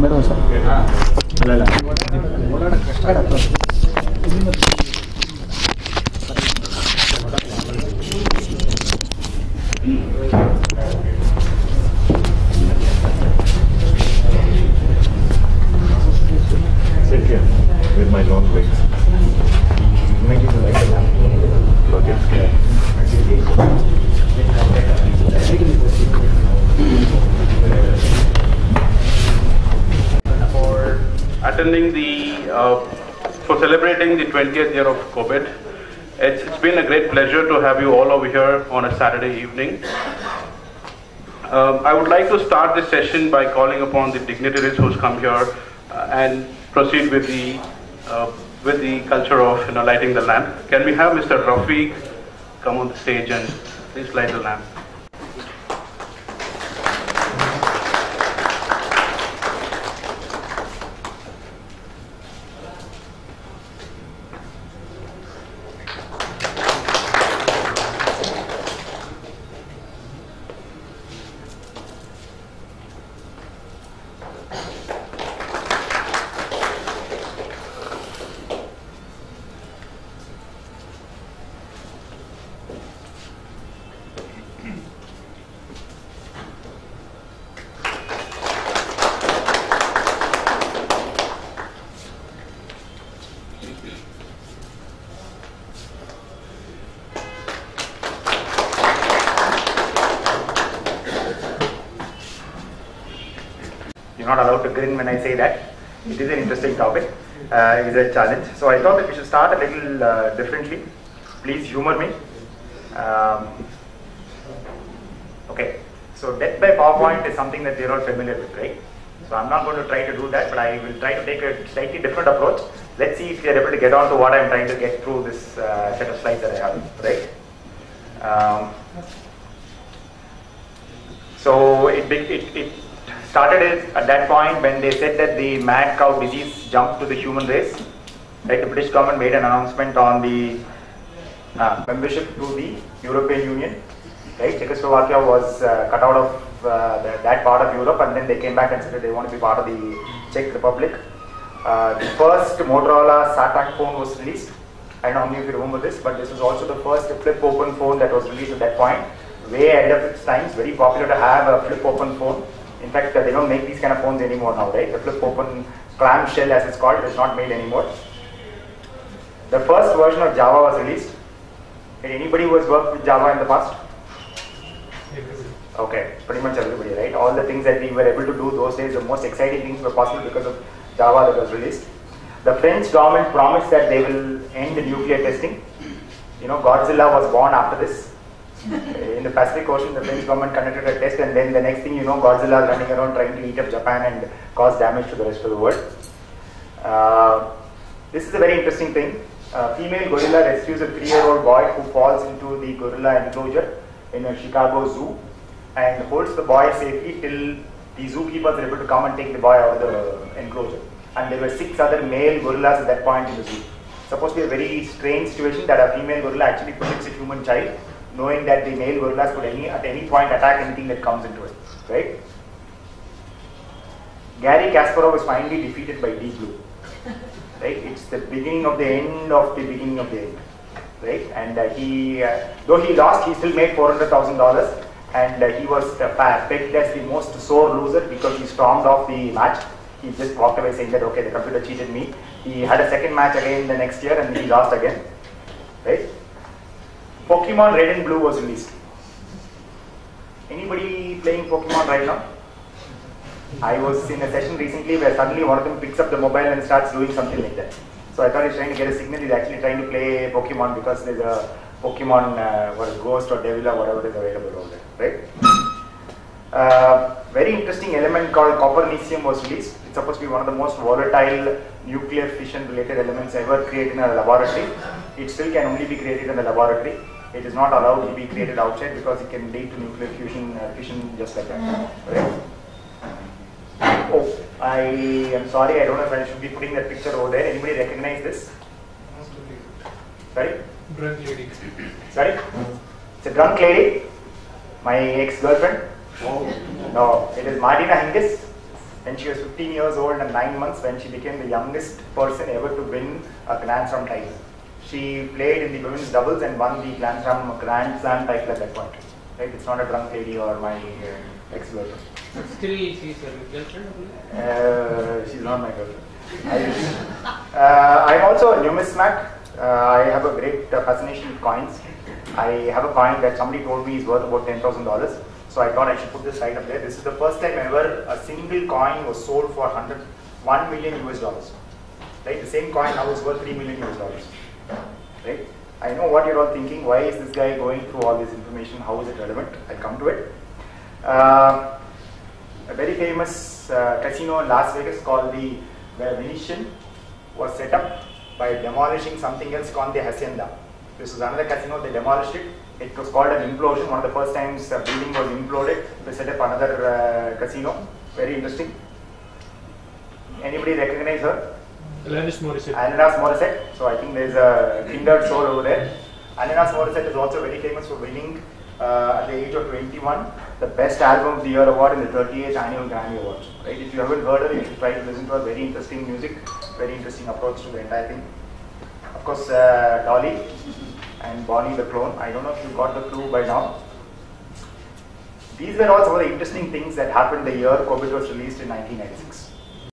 Sit here with my long legs. Make it like a lamp. For attending for celebrating the 20th year of COBIT. It's been a great pleasure to have you all over here on a Saturday evening. I would like to start this session by calling upon the dignitaries who's come here and proceed with the culture of lighting the lamp. Can we have Mr. Rafiq come on the stage and please light the lamp? You're not allowed to grin when I say that. It is an interesting topic. It is a challenge. So I thought that we should start a little differently. Please humor me. Okay. So death by PowerPoint is something that we're all familiar with, right? So I'm not going to try to do that, but I will try to take a slightly different approach. Let's see if we are able to get on to what I'm trying to get through this set of slides that I have, right? So it started at that point when they said that the mad cow disease jumped to the human race. Right, the British government made an announcement on the membership to the European Union. Right, Czechoslovakia was cut out of that part of Europe, and then they came back and said that they want to be part of the Czech Republic. The first Motorola SATAC phone was released. I don't know if you remember this, but this was also the first flip open phone that was released at that point. Way ahead of its times, very popular to have a flip open phone. In fact, they don't make these kind of phones anymore now, right? The flip open clamshell, as it's called, is not made anymore. The first version of Java was released. Did anybody who has worked with Java in the past? Okay, pretty much everybody, right? All the things that we were able to do those days, the most exciting things were possible because of Java that was released. The French government promised that they will end the nuclear testing. You know, Godzilla was born after this. In the Pacific Ocean, the French government conducted a test, and then the next thing you know, Godzilla is running around trying to eat up Japan and cause damage to the rest of the world. This is a very interesting thing. A female gorilla rescues a 3-year-old boy who falls into the gorilla enclosure in a Chicago zoo and holds the boy safely till the zookeepers are able to come and take the boy out of the enclosure. And there were 6 other male gorillas at that point in the zoo. Supposed to be a very strange situation that a female gorilla actually protects a human child, knowing that the male gorillas could at any point attack anything that comes into it, right? Garry Kasparov was finally defeated by Deep Blue, right? It's the beginning of the end of the beginning of the end, right? And though he lost, he still made $400,000, and he was pegged as the most sore loser because he stormed off the match. He just walked away saying that, okay, the computer cheated me. He had a second match again the next year and he lost again, right? Pokemon Red and Blue was released. Anybody playing Pokemon right now? I was in a session recently where suddenly one of them picks up the mobile and starts doing something like that. So I thought he's trying to get a signal. He's actually trying to play Pokemon because there's a Pokemon Ghost or Devil or whatever is available over there, right? Very interesting element called copernicium was released. It's supposed to be one of the most volatile nuclear fission related elements ever created in a laboratory. It still can only be created in the laboratory. It is not allowed to be created outside because it can lead to nuclear fission just like that. Right? Oh, I am sorry, I don't know if I should be putting that picture over there. Anybody recognize this? Sorry? Drunk lady. Sorry? It's a drunk lady. My ex-girlfriend. Oh. No, it is Martina Hingis. when she was 15 years old and 9 months, when she became the youngest person ever to win a Grand Slam title. She played in the women's doubles and won the Grand Slam title at that point. Right? It's not a drunk lady or my ex-girlfriend. Still, she's your girlfriend? She's not my girlfriend. I'm also a numismat. I have a great fascination with coins. I have a coin that somebody told me is worth about $10,000. So I thought I should put this right up there. This is the first time ever a single coin was sold for $1 million US. Right? The same coin now is worth $3 million US. Right? I know what you're all thinking. Why is this guy going through all this information? How is it relevant? I'll come to it. A very famous casino in Las Vegas called the Venetian was set up by demolishing something else called the Hacienda. This was another casino, they demolished it. It was called an implosion. One of the first times a building was imploded. They set up another casino. Very interesting. Anybody recognize her? Alanis Morissette. Alanis Morissette. So I think there's a kindred soul over there. Alanis Morissette is also very famous for winning at the age of 21 the Best Album of the Year award in the 38th Annual Grammy Awards. Right? If you haven't heard her, you should try to listen to her. Very interesting music, very interesting approach to the entire thing. Of course, Dolly and Bonnie the clone. I don't know if you got the clue by now. These were all some of the interesting things that happened the year COBIT was released in 1996.